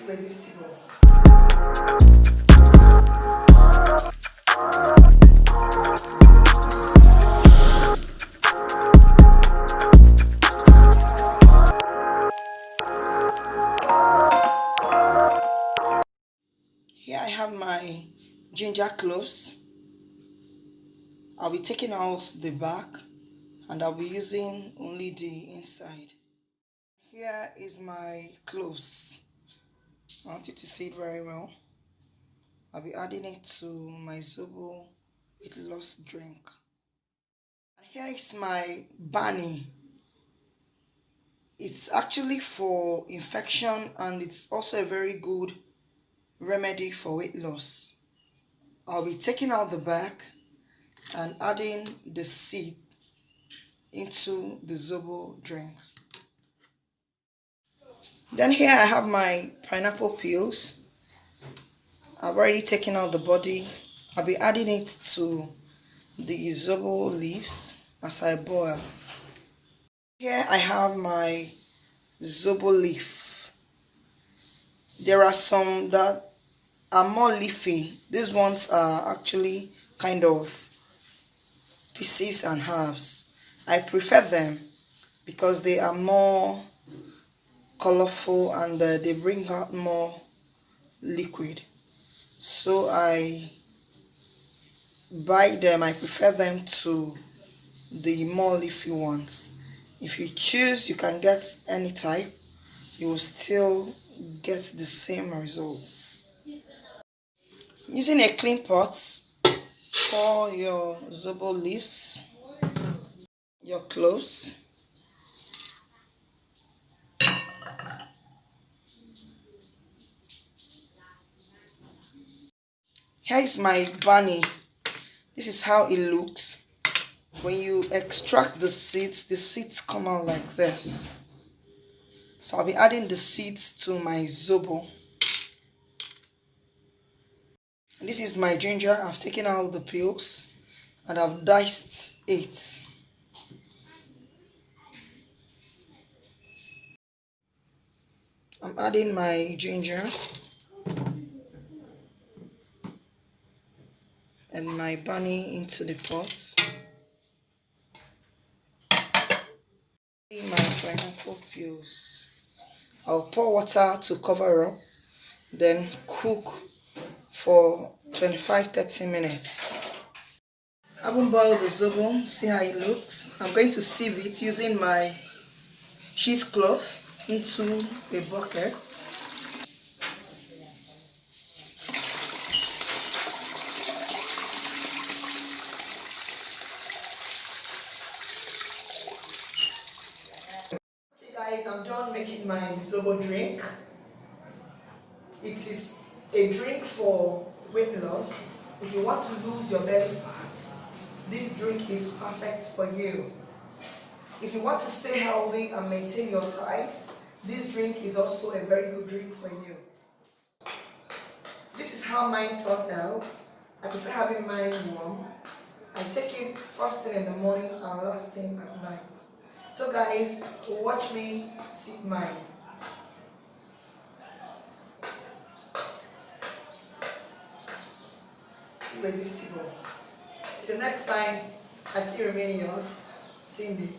irresistible. Here I have my ginger cloves. I'll be taking out the back and I'll be using only the inside. Here is my cloves. I want you to see it very well. I'll be adding it to my Zobo weight loss drink. And here is my Baani. It's actually for infection and it's also a very good remedy for weight loss. I'll be taking out the back and adding the seed into the Zobo drink. Then here I have my pineapple peels. I've already taken out the body. I'll be adding it to the Zobo leaves as I boil. Here I have my Zobo leaf. There are some that are more leafy. These ones are actually kind of pieces and halves. I prefer them because they are more colorful and they bring out more liquid. So I buy them. I prefer them to the more leafy ones. If you choose, you can get any type. You will still get the same results. Using a clean pot, pour your Zobo leaves, your cloves, here is my Baani. This is how it looks. When you extract the seeds come out like this. So I'll be adding the seeds to my Zobo. And this is my ginger. I've taken out the peels and I've diced it. I'm adding my ginger and my Baani into the pot. My pineapple peels. I'll pour water to cover up, then cook for 25-30 minutes. I haven't boiled the Zobo. See how it looks. I'm going to sieve it using my cheesecloth into a bucket. Okay guys, I'm done making my Zobo drink. It is a drink for weight loss. If you want to lose your belly fat, this drink is perfect for you. If you want to stay healthy and maintain your size, this drink is also a very good drink for you. This is how mine turned out. I prefer having mine warm. I take it first thing in the morning and last thing at night. So guys, watch me sip mine. Irresistible. Till next time, I still remain yours, Cindy.